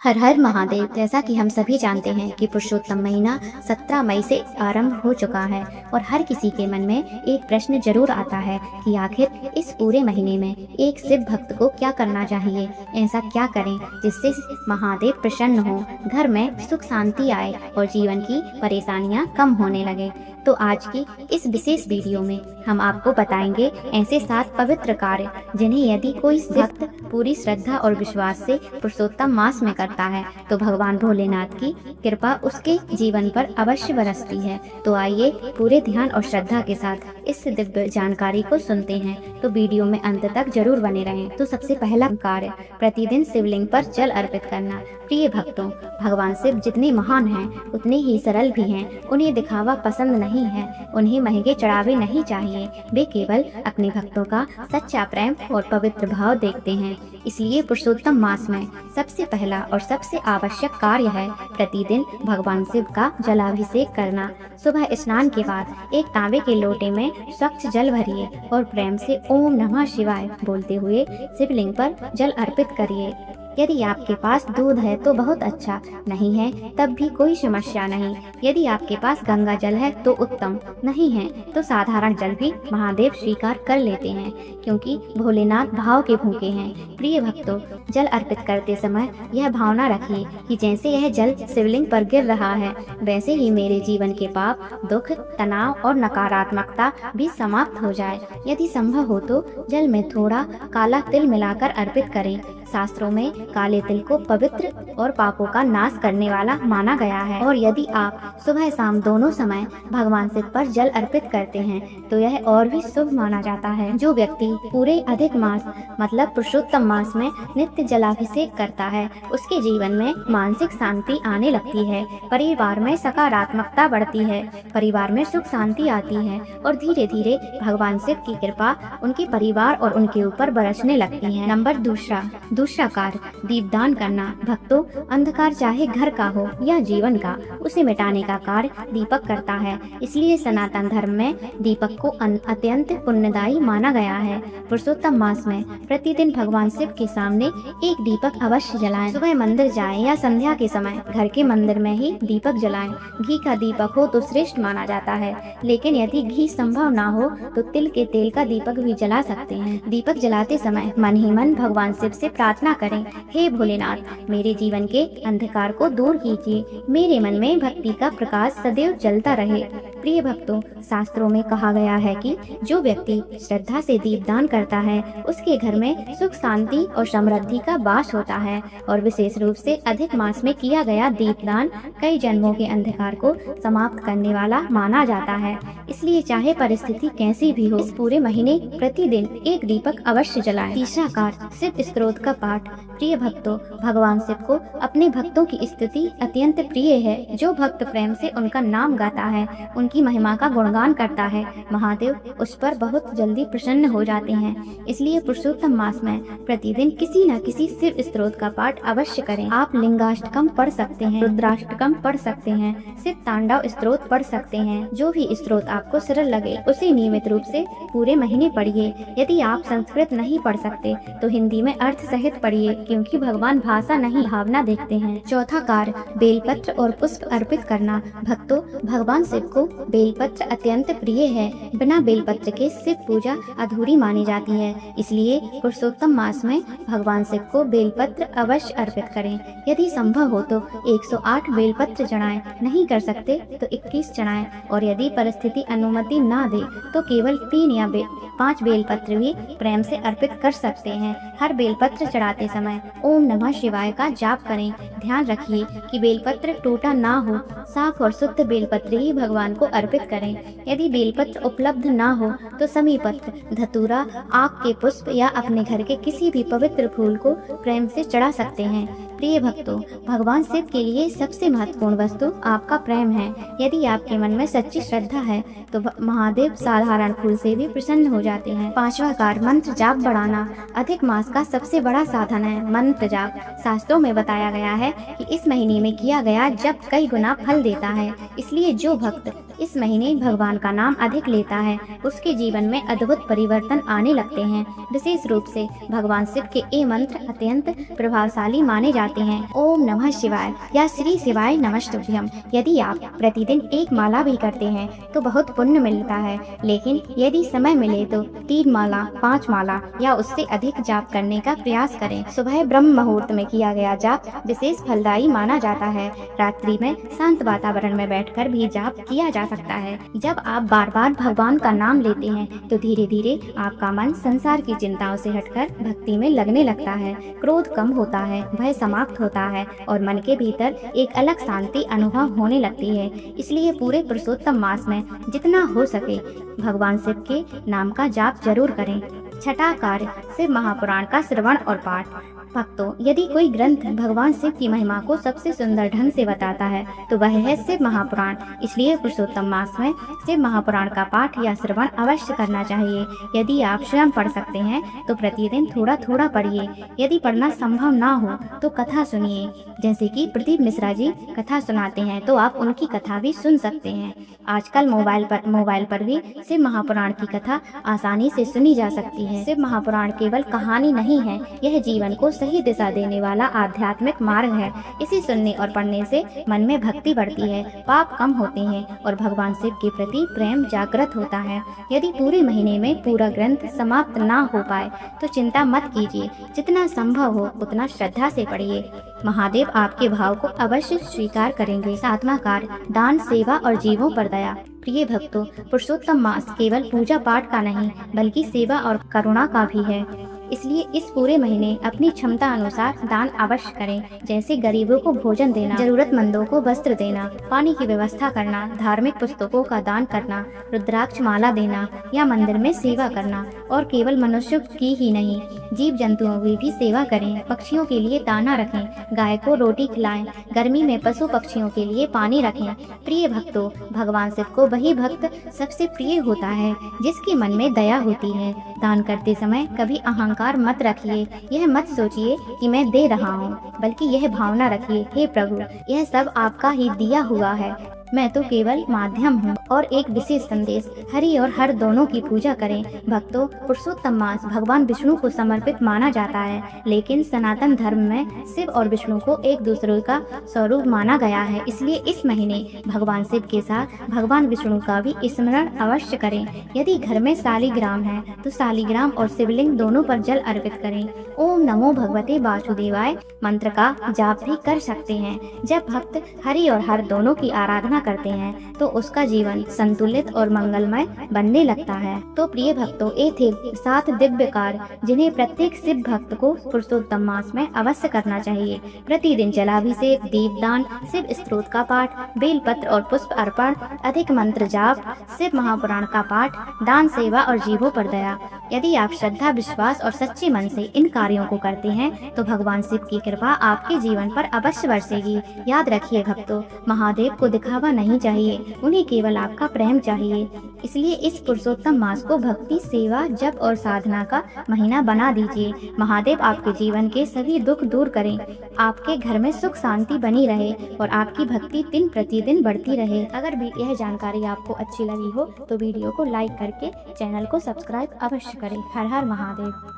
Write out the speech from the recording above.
हर हर महादेव। जैसा कि हम सभी जानते हैं कि पुरुषोत्तम महीना 17 मई से आरंभ हो चुका है और हर किसी के मन में एक प्रश्न जरूर आता है कि आखिर इस पूरे महीने में एक शिव भक्त को क्या करना चाहिए, ऐसा क्या करें जिससे महादेव प्रसन्न हो, घर में सुख शांति आए और जीवन की परेशानियां कम होने लगे। तो आज की इस विशेष वीडियो में हम आपको बताएंगे ऐसे 7 पवित्र कार्य जिन्हें यदि कोई भक्त पूरी श्रद्धा और विश्वास से पुरुषोत्तम मास में करता है तो भगवान भोलेनाथ की कृपा उसके जीवन पर अवश्य बरसती है। तो आइए पूरे ध्यान और श्रद्धा के साथ इस दिव्य जानकारी को सुनते हैं, तो वीडियो में अंत तक जरूर बने रहें। तो सबसे पहला कार्य, प्रतिदिन शिवलिंग पर जल अर्पित करना। प्रिय भक्तों, भगवान शिव जितने महान हैं उतने ही सरल भी हैं। उन्हें दिखावा पसंद नहीं है, उन्हें महंगे चढ़ावे नहीं चाहिए। वे केवल अपने भक्तों का सच्चा प्रेम और पवित्र भाव देखते हैं। इसलिए पुरुषोत्तम मास में सबसे पहला और सबसे आवश्यक कार्य है प्रतिदिन भगवान शिव का जलाभिषेक करना। सुबह स्नान के बाद एक तांबे के लोटे में स्वच्छ जल भरिए और प्रेम से ओम नमः शिवाय बोलते हुए शिवलिंग पर जल अर्पित करिए। यदि आपके पास दूध है तो बहुत अच्छा, नहीं है तब भी कोई समस्या नहीं। यदि आपके पास गंगा जल है तो उत्तम, नहीं है तो साधारण जल भी महादेव स्वीकार कर लेते हैं, क्योंकि भोलेनाथ भाव के भूखे हैं। प्रिय भक्तों, जल अर्पित करते समय यह भावना रखिए कि जैसे यह जल शिवलिंग पर गिर रहा है वैसे ही मेरे जीवन के पाप, दुख, तनाव और नकारात्मकता भी समाप्त हो जाए। यदि संभव हो तो जल में थोड़ा काला तिल मिलाकर अर्पित करें। शास्त्रों में काले तिल को पवित्र और पापों का नाश करने वाला माना गया है, और यदि आप सुबह शाम दोनों समय भगवान शिव पर जल अर्पित करते हैं तो यह और भी शुभ माना जाता है। जो व्यक्ति पूरे अधिक मास मतलब पुरुषोत्तम मास में नित्य जलाभिषेक करता है उसके जीवन में मानसिक शांति आने लगती है, परिवार में सकारात्मकता बढ़ती है, परिवार में सुख शांति आती है और धीरे धीरे भगवान शिव की कृपा उनके परिवार और उनके ऊपर बरसने लगती है। नंबर दूसरा कार्य, दीपदान करना। भक्तों, अंधकार चाहे घर का हो या जीवन का, उसे मिटाने का कार्य दीपक करता है। इसलिए सनातन धर्म में दीपक को अत्यंत पुण्यदायी माना गया है। पुरुषोत्तम मास में प्रतिदिन भगवान शिव के सामने एक दीपक अवश्य जलाएं। सुबह मंदिर जाएं या संध्या के समय घर के मंदिर में ही दीपक जलाएं। घी का दीपक हो तो श्रेष्ठ माना जाता है, लेकिन यदि घी संभव ना हो तो तिल के तेल का दीपक भी जला सकते हैं। दीपक जलाते समय मन ही मन भगवान शिव से प्रार्थना करें, हे भोलेनाथ, मेरे जीवन के अंधकार को दूर कीजिए, मेरे मन में भक्ति का प्रकाश सदैव जलता रहे। प्रिय भक्तों, शास्त्रों में कहा गया है कि जो व्यक्ति श्रद्धा से दीपदान करता है उसके घर में सुख शांति और समृद्धि का वास होता है, और विशेष रूप से अधिक मास में किया गया दीपदान कई जन्मों के अंधकार को समाप्त करने वाला माना जाता है। इसलिए चाहे परिस्थिति कैसी भी हो, इस पूरे महीने प्रतिदिन एक दीपक अवश्य जलाएं। तीसरा कार्य, शिव स्तोत्र का पाठ। प्रिय भक्तों, भगवान शिव को अपने भक्तों की स्तुति अत्यंत प्रिय है। जो भक्त प्रेम से उनका नाम गाता है, उनकी महिमा का गुणगान करता है, महादेव उस पर बहुत जल्दी प्रसन्न हो जाते हैं। इसलिए पुरुषोत्तम मास में प्रतिदिन किसी न किसी शिव स्तोत्र का पाठ अवश्य करें। आप लिंगाष्टकम पढ़ सकते हैं, रुद्राष्टकम पढ़ सकते हैं, शिव तांडव स्तोत्र पढ़ सकते हैं। जो भी स्तोत्र आपको सरल लगे उसे नियमित रूप से पूरे महीने पढ़िए। यदि आप संस्कृत नहीं पढ़ सकते तो हिंदी में अर्थ सहित पढ़िए, क्योंकि भगवान भाषा नहीं भावना देखते हैं। चौथा कार्य, बेलपत्र और पुष्प अर्पित करना। भक्तों, भगवान शिव को बेलपत्र अत्यंत प्रिय है। बिना बेलपत्र के शिव पूजा अधूरी मानी जाती है। इसलिए पुरुषोत्तम मास में भगवान शिव को बेलपत्र अवश्य अर्पित करें। यदि संभव हो तो 108 बेलपत्र चढ़ाएं, नहीं कर सकते तो 21 चढ़ाएं, और यदि परिस्थिति अनुमति ना दे तो केवल 3 या 5 बेलपत्र भी प्रेम से अर्पित कर सकते हैं। हर बेलपत्र चढ़ाते समय ओम नमः शिवाय का जाप करें। ध्यान रखिए कि बेलपत्र टूटा ना हो, साफ और शुद्ध बेलपत्र ही भगवान को अर्पित करें। यदि बेलपत्र उपलब्ध ना हो तो समी पत्र, धतूरा, आक के पुष्प या अपने घर के किसी भी पवित्र फूल को प्रेम से चढ़ा सकते हैं। प्रिय भक्तों, भगवान शिव के लिए सबसे महत्वपूर्ण वस्तु आपका प्रेम है। यदि आपके मन में सच्ची श्रद्धा है तो महादेव साधारण फूल से भी प्रसन्न हो जाते हैं। 5वां कार्य मंत्र जाप बढ़ाना। अधिक मास का सबसे बड़ा साधन है मंत्र जाप। शास्त्रों में बताया गया है कि इस महीने में किया गया जप कई गुना फल देता है। इसलिए जो भक्त इस महीने भगवान का नाम अधिक लेता है उसके जीवन में अद्भुत परिवर्तन आने लगते हैं। विशेष रूप से भगवान शिव के ये मंत्र अत्यंत प्रभावशाली माने जाते हैं। ओम नमः शिवाय या श्री शिवाय नमस्तुभ्यम। यदि आप प्रतिदिन एक माला भी करते हैं तो बहुत पुण्य मिलता है, लेकिन यदि समय मिले तो 3 माला, 5 माला या उससे अधिक जाप करने का प्रयास करें। सुबह ब्रह्म मुहूर्त में किया गया जाप विशेष फलदायी माना जाता है। रात्रि में शांत वातावरण में बैठकर भी जाप किया जा सकता है। जब आप बार बार भगवान का नाम लेते हैं तो धीरे धीरे आपका मन संसार की चिंताओं से हटकर भक्ति में लगने लगता है। क्रोध कम होता है, भय समाप्त होता है और मन के भीतर एक अलग शांति अनुभव होने लगती है। इसलिए पूरे पुरुषोत्तम मास में जितना हो सके भगवान शिव के नाम का जाप जरूर करें। 6वां कार्य शिव महापुराण का श्रवण और पाठ। भक्तों, यदि कोई ग्रंथ भगवान शिव की महिमा को सबसे सुंदर ढंग से बताता है तो वह है शिव महापुराण। इसलिए पुरुषोत्तम मास में शिव महापुराण का पाठ या श्रवण अवश्य करना चाहिए। यदि आप स्वयं पढ़ सकते हैं तो प्रतिदिन थोड़ा थोड़ा पढ़िए। यदि पढ़ना संभव ना हो तो कथा सुनिए। जैसे कि प्रदीप मिश्रा जी कथा सुनाते हैं तो आप उनकी कथा भी सुन सकते हैं। आजकल मोबाइल पर भी शिव महापुराण की कथा आसानी से सुनी जा सकती है। शिव महापुराण केवल कहानी नहीं है, यह जीवन को सही दिशा देने वाला आध्यात्मिक मार्ग है। इसे सुनने और पढ़ने से मन में भक्ति बढ़ती है, पाप कम होते हैं और भगवान शिव के प्रति प्रेम जागृत होता है। यदि पूरे महीने में पूरा ग्रंथ समाप्त ना हो पाए तो चिंता मत कीजिए, जितना संभव हो उतना श्रद्धा से पढ़िए। महादेव आपके भाव को अवश्य स्वीकार करेंगे। 7वां कार्य दान, सेवा और जीवों पर दया। प्रिय भक्तों, पुरुषोत्तम मास केवल पूजा पाठ का नहीं बल्कि सेवा और करुणा का भी है। इसलिए इस पूरे महीने अपनी क्षमता अनुसार दान अवश्य करें। जैसे गरीबों को भोजन देना, जरूरतमंदों को वस्त्र देना, पानी की व्यवस्था करना, धार्मिक पुस्तकों का दान करना, रुद्राक्ष माला देना या मंदिर में सेवा करना। और केवल मनुष्य की ही नहीं, जीव जंतुओं की भी सेवा करें। पक्षियों के लिए दाना रखें, गाय को रोटी खिलाएं, गर्मी में पशु पक्षियों के लिए पानी रखें। प्रिय भक्तों, भगवान शिव को वही भक्त सबसे प्रिय होता है जिसके मन में दया होती है। दान करते समय कभी अहंकार मत रखिए। यह मत सोचिए कि मैं दे रहा हूँ, बल्कि यह भावना रखिए, हे प्रभु, यह सब आपका ही दिया हुआ है, मैं तो केवल माध्यम हूँ। और एक विशेष संदेश, हरि और हर दोनों की पूजा करें। भक्तों, पुरुषोत्तम मास भगवान विष्णु को समर्पित माना जाता है, लेकिन सनातन धर्म में शिव और विष्णु को एक दूसरे का स्वरूप माना गया है। इसलिए इस महीने भगवान शिव के साथ भगवान विष्णु का भी स्मरण अवश्य करें। यदि घर में शालिग्राम है तो शालिग्राम और शिवलिंग दोनों पर जल अर्पित करें। ओम नमो भगवते वासुदेवाय मंत्र का जाप भी कर सकते हैं। जब भक्त हरि और हर दोनों की आराधना करते हैं तो उसका जीवन संतुलित और मंगलमय बनने लगता है। तो प्रिय भक्तों, ये थे 7 दिव्य कार्य जिन्हें प्रत्येक शिव भक्त को पुरुषोत्तम मास में अवश्य करना चाहिए। प्रतिदिन जलाभिषेक, दीपदान, शिव स्तोत्र का पाठ, बेलपत्र और पुष्प अर्पण, अधिक मंत्र जाप, शिव महापुराण का पाठ, दान, सेवा और जीवों पर दया। यदि आप श्रद्धा, विश्वास और सच्चे मन से इन कार्यों को करते हैं तो भगवान शिव की कृपा आपके जीवन पर अवश्य बरसेगी। याद रखिए भक्तों, महादेव को दिखावा नहीं चाहिए, उन्हें केवल आपका प्रेम चाहिए। इसलिए इस पुरुषोत्तम मास को भक्ति, सेवा, जप और साधना का महीना बना दीजिए। महादेव आपके जीवन के सभी दुख दूर करें, आपके घर में सुख शांति बनी रहे और आपकी भक्ति दिन प्रतिदिन बढ़ती रहे। अगर भी यह जानकारी आपको अच्छी लगी हो तो वीडियो को लाइक करके चैनल को सब्सक्राइब अवश्य करें। हर हर महादेव।